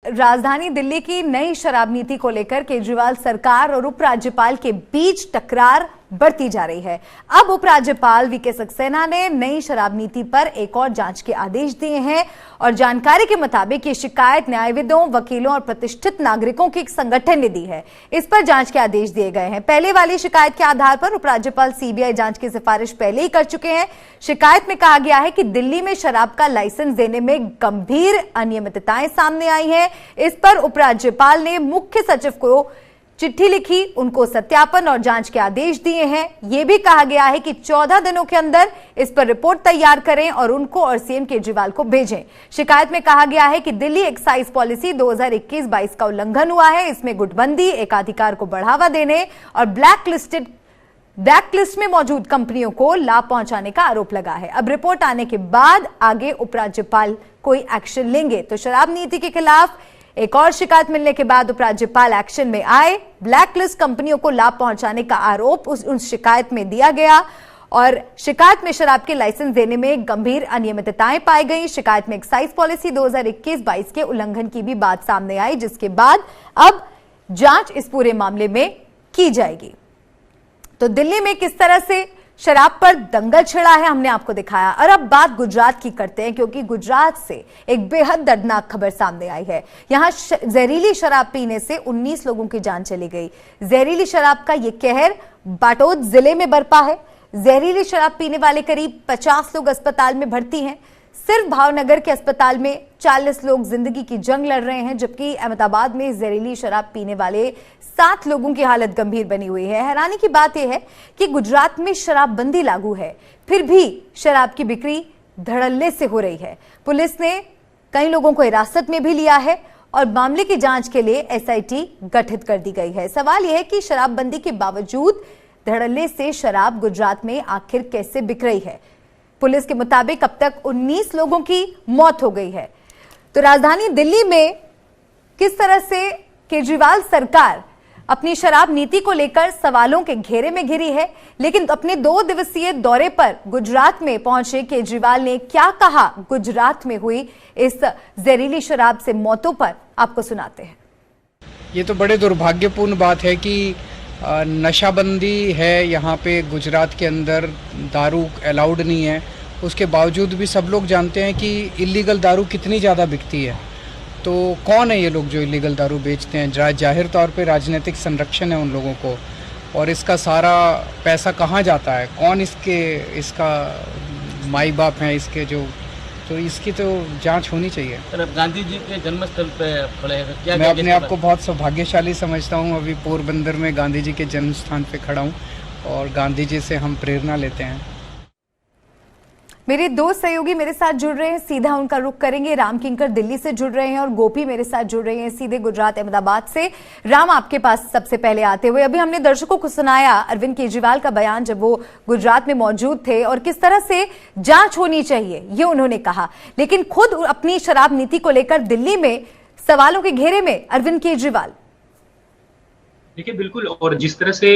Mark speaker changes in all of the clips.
Speaker 1: राजधानी दिल्ली की नई शराब नीति को लेकर केजरीवाल सरकार और उपराज्यपाल के बीच टकरार बढ़ती जा रही है। अब उपराज्यपाल वीके सक्सेना ने नई शराब नीति पर एक और जांच के आदेश दिए हैं और जानकारी के मुताबिक ये शिकायत न्यायविदों, वकीलों और प्रतिष्ठित नागरिकों के एक संगठन ने दी है। इस पर जांच के आदेश दिए गए हैं। पहले वाली शिकायत के आधार पर उपराज्यपाल सीबीआई जांच की सिफारिश पहले ही कर चुके हैं। शिकायत में कहा गया है कि दिल्ली में शराब का लाइसेंस देने में गंभीर अनियमितताएं सामने आई हैं। इस पर उपराज्यपाल ने मुख्य सचिव को चिट्ठी लिखी, उनको सत्यापन और जांच के आदेश दिए हैं। यह भी कहा गया है कि 14 दिनों के अंदर इस पर रिपोर्ट तैयार करें और उनको और सीएम केजरीवाल को भेजें। शिकायत में कहा गया है कि दिल्ली एक्साइज पॉलिसी 2021-22 का उल्लंघन हुआ है। इसमें गुटबंदी, एकाधिकार को बढ़ावा देने और ब्लैकलिस्ट में मौजूद कंपनियों को लाभ पहुंचाने का आरोप लगा है। अब रिपोर्ट आने के बाद आगे उपराज्यपाल कोई एक्शन लेंगे। तो शराब नीति के खिलाफ एक और शिकायत मिलने के बाद उपराज्यपाल एक्शन में आए। ब्लैकलिस्ट कंपनियों को लाभ पहुंचाने का आरोप उस शिकायत में दिया गया और शिकायत में शराब के लाइसेंस देने में गंभीर अनियमितताएं पाई गई। शिकायत में एक्साइज पॉलिसी 2021-22 के उल्लंघन की भी बात सामने आई, जिसके बाद अब जांच इस पूरे मामले में की जाएगी। तो दिल्ली में किस तरह से शराब पर दंगल छिड़ा है हमने आपको दिखाया। और अब बात गुजरात की करते हैं, क्योंकि गुजरात से एक बेहद दर्दनाक खबर सामने आई है। यहां जहरीली शराब पीने से 19 लोगों की जान चली गई। जहरीली शराब का यह कहर बाटोद जिले में बरपा है। जहरीली शराब पीने वाले करीब 50 लोग अस्पताल में भर्ती हैं। सिर्फ भावनगर के अस्पताल में 40 लोग जिंदगी की जंग लड़ रहे हैं, जबकि अहमदाबाद में जहरीली शराब पीने वाले 7 लोगों की हालत गंभीर बनी हुई है। हैरानी की बात यह है कि गुजरात में शराबबंदी लागू है, फिर भी शराब की बिक्री धड़ल्ले से हो रही है। पुलिस ने कई लोगों को हिरासत में भी लिया है और मामले की जांच के लिए एसआईटी गठित कर दी गई है। सवाल यह है कि शराबबंदी के बावजूद धड़ल्ले से शराब गुजरात में आखिर कैसे बिक रही है। पुलिस के मुताबिक अब तक 19 लोगों की मौत हो गई है। तो राजधानी दिल्ली में किस तरह से केजरीवाल सरकार अपनी शराब नीति को लेकर सवालों के घेरे में घिरी है, लेकिन अपने 2 दिवसीय दौरे पर गुजरात में पहुंचे केजरीवाल ने क्या कहा गुजरात में हुई इस जहरीली शराब से मौतों पर, आपको सुनाते हैं।
Speaker 2: ये तो बड़े दुर्भाग्यपूर्ण बात है कि नशाबंदी है यहाँ पे गुजरात के अंदर, दारू अलाउड नहीं है, उसके बावजूद भी सब लोग जानते हैं कि इलीगल दारू कितनी ज़्यादा बिकती है। तो कौन है ये लोग जो इलीगल दारू बेचते हैं? जाहिर तौर पे राजनीतिक संरक्षण है उन लोगों को, और इसका सारा पैसा कहाँ जाता है? कौन इसका माई बाप हैं इसके जो? तो इसकी तो जांच होनी चाहिए।
Speaker 3: सर, अब गांधी जी के जन्मस्थल पे खड़े हैं, क्या
Speaker 2: मैं अपने आप को बहुत सौभाग्यशाली समझता हूँ। अभी पोरबंदर में गांधी जी के जन्म स्थान पे खड़ा हूँ और गांधी जी से हम प्रेरणा लेते हैं।
Speaker 1: मेरे 2 सहयोगी मेरे साथ जुड़ रहे हैं, सीधा उनका रुख करेंगे। राम किंकर दिल्ली से जुड़ रहे हैं और गोपी मेरे साथ जुड़ रहे हैं सीधे गुजरात अहमदाबाद से। राम, आपके पास सबसे पहले आते हुए, अभी हमने दर्शकों को सुनाया अरविंद केजरीवाल का बयान जब वो गुजरात में मौजूद थे और किस तरह से जांच होनी चाहिए ये उन्होंने कहा, लेकिन खुद अपनी शराब नीति को लेकर दिल्ली में सवालों के घेरे में अरविंद केजरीवाल।
Speaker 4: देखिए, बिल्कुल, और जिस तरह से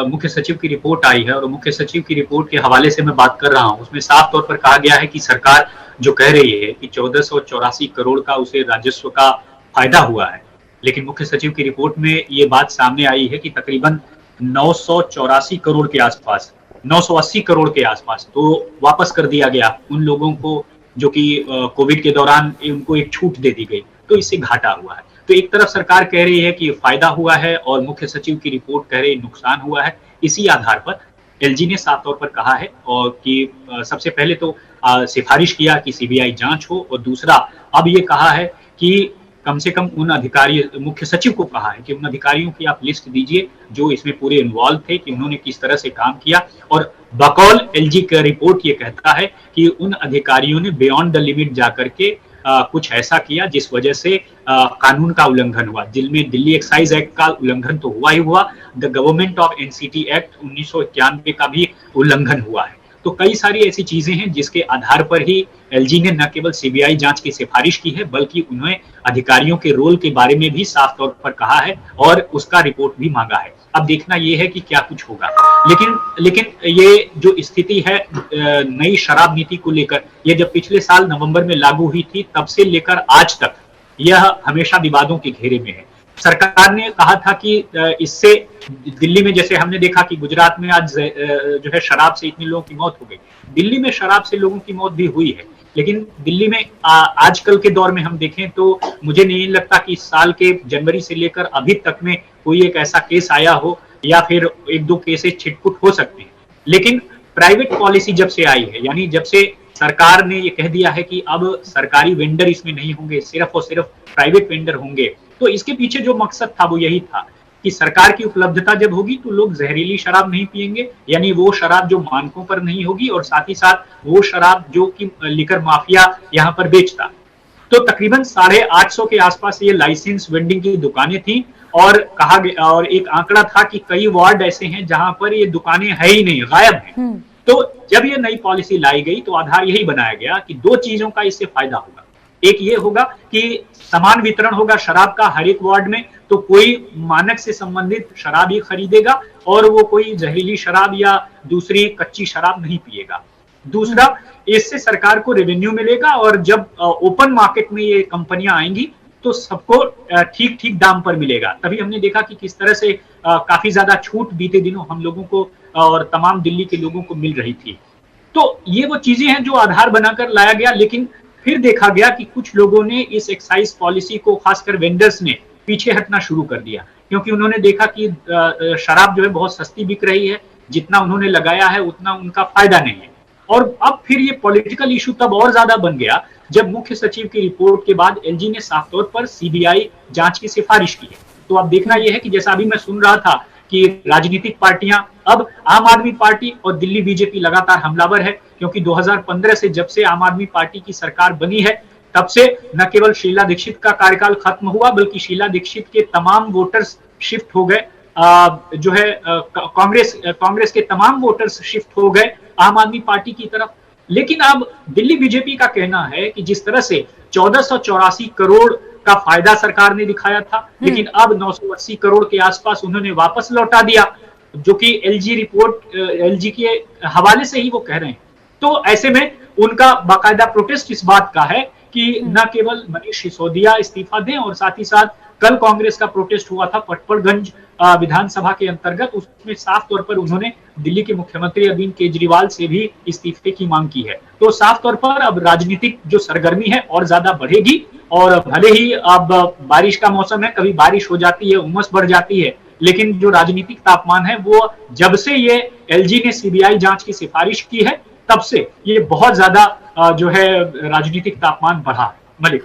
Speaker 4: मुख्य सचिव की रिपोर्ट आई है और मुख्य सचिव की रिपोर्ट के हवाले से मैं बात कर रहा हूं, उसमें साफ तौर पर कहा गया है कि सरकार जो कह रही है कि 1484 करोड़ का उसे राजस्व का फायदा हुआ है, लेकिन मुख्य सचिव की रिपोर्ट में ये बात सामने आई है कि तकरीबन 984 करोड़ के आसपास, 980 करोड़ के आसपास तो वापस कर दिया गया उन लोगों को जो कि कोविड के दौरान उनको एक छूट दे दी गई। तो इससे घाटा हुआ है। तो एक तरफ सरकार कह रही है कि फायदा हुआ है और मुख्य सचिव की रिपोर्ट कह रही है नुकसान हुआ है। इसी आधार पर एलजी ने साफ तौर पर कहा है और कि सबसे पहले तो सिफारिश किया कि सीबीआई जांच हो, और दूसरा अब ये कहा है कि कम से कम उन अधिकारियों, मुख्य सचिव को कहा है कि उन अधिकारियों की आप लिस्ट दीजिए जो इसमें पूरे इन्वॉल्व थे, कि उन्होंने किस तरह से काम किया। और बकौल एलजी का रिपोर्ट ये कहता है कि उन अधिकारियों ने बियॉन्ड द लिमिट जाकर के कुछ ऐसा किया जिस वजह से कानून का उल्लंघन हुआ। जिनमें दिल्ली एक्साइज एक्ट का उल्लंघन तो हुआ ही हुआ, the government of NCT act 1991 का भी उल्लंघन हुआ है। तो कई सारी ऐसी चीजें हैं जिसके आधार पर ही एलजी ने न केवल सीबीआई जांच की सिफारिश की है, बल्कि उन्होंने अधिकारियों के रोल के बारे में भी साफ तौर पर कहा है और उसका रिपोर्ट भी मांगा है। अब देखना यह है कि क्या कुछ होगा। लेकिन ये जो स्थिति है नई शराब नीति को लेकर, ये जब पिछले साल नवंबर में लागू हुई थी, तब से लेकर आज तक यह हमेशा विवादों के घेरे में है। सरकार ने कहा था कि इससे दिल्ली में, जैसे हमने देखा कि गुजरात में आज जो है शराब से इतने लोगों की मौत हो गई, दिल्ली में शराब से लोगों की मौत भी हुई है, लेकिन दिल्ली में आजकल के दौर में हम देखें तो मुझे नहीं लगता कि इस साल के जनवरी से लेकर अभी तक में कोई एक ऐसा केस आया हो, या फिर एक दो केसेस छिटपुट हो सकते हैं। लेकिन प्राइवेट पॉलिसी जब से आई है, यानी जब से सरकार ने ये कह दिया है कि अब सरकारी वेंडर इसमें नहीं होंगे, सिर्फ और सिर्फ प्राइवेट वेंडर होंगे, तो इसके पीछे जो मकसद था वो यही था कि सरकार की उपलब्धता जब होगी तो लोग जहरीली शराब नहीं पिएंगे, यानी वो शराब जो मानकों पर नहीं होगी, और साथ ही साथ वो शराब जो कि लिकर माफिया यहाँ पर बेचता। तो तकरीबन 850 के आसपास ये लाइसेंस वेंडिंग की दुकानें थी, और कहा गया, और एक आंकड़ा था कि कई वार्ड ऐसे हैं जहां पर ये दुकानें है ही नहीं, गायब हैं। तो जब ये नई पॉलिसी लाई गई तो आधार यही बनाया गया कि दो चीजों का इससे फायदा होगा। एक ये होगा कि समान वितरण होगा शराब का हर एक वार्ड में, तो कोई मानक से संबंधित शराब ही खरीदेगा और वो कोई जहरीली शराब या दूसरी कच्ची शराब नहीं पिएगा। दूसरा, इससे सरकार को रेवेन्यू मिलेगा, और जब ओपन मार्केट में ये कंपनियां आएंगी तो सबको ठीक ठीक दाम पर मिलेगा। तभी हमने देखा कि किस तरह से काफी ज्यादा छूट बीते दिनों हम लोगों को और तमाम दिल्ली के लोगों को मिल रही थी। तो ये वो चीजें हैं जो आधार बनाकर लाया गया, लेकिन फिर देखा गया कि कुछ लोगों ने इस एक्साइज पॉलिसी को, खासकर वेंडर्स ने, पीछे हटना शुरू कर दिया, क्योंकि उन्होंने देखा कि शराब जो है बहुत सस्ती बिक रही है, जितना उन्होंने लगाया है उतना उनका फायदा नहीं है। और अब फिर ये पॉलिटिकल इशू तब और ज्यादा बन गया जब मुख्य सचिव की रिपोर्ट के बाद एलजी ने साफ तौर पर सीबीआई जांच की सिफारिश की है। तो अब देखना यह है कि जैसा अभी मैं सुन रहा था कि राजनीतिक पार्टियां, अब आम आदमी पार्टी और दिल्ली बीजेपी लगातार हमलावर है, क्योंकि 2015 से जब से आम आदमी पार्टी की सरकार बनी है तब से न केवल शीला दीक्षित का कार्यकाल खत्म हुआ, बल्कि शीला दीक्षित के तमाम वोटर्स शिफ्ट हो गए, जो है कांग्रेस के तमाम वोटर्स शिफ्ट हो गए आम आदमी पार्टी की तरफ। लेकिन अब दिल्ली बीजेपी का कहना है कि जिस तरह से 1484 करोड़ का फायदा सरकार ने दिखाया था, लेकिन अब 980 करोड़ के आसपास उन्होंने वापस लौटा दिया, जो कि एलजी के हवाले से ही वो कह रहे हैं। तो ऐसे में उनका बाकायदा प्रोटेस्ट इस बात का है कि न केवल मनीष सिसोदिया इस्तीफा दें, और साथ ही साथ कल कांग्रेस का प्रोटेस्ट हुआ था पटपड़गंज विधानसभा के अंतर्गत, उसमें साफ तौर पर उन्होंने दिल्ली के मुख्यमंत्री अरविंद केजरीवाल से भी इस्तीफे की मांग की है। तो साफ तौर पर अब राजनीतिक जो सरगर्मी है और ज्यादा बढ़ेगी, और भले ही अब बारिश का मौसम है, कभी बारिश हो जाती है, उमस बढ़ जाती है, लेकिन जो राजनीतिक तापमान है वो जब से ये एलजी ने सीबीआई जांच की सिफारिश की है तब से ये बहुत ज्यादा जो है राजनीतिक तापमान बढ़ा है। मलिका।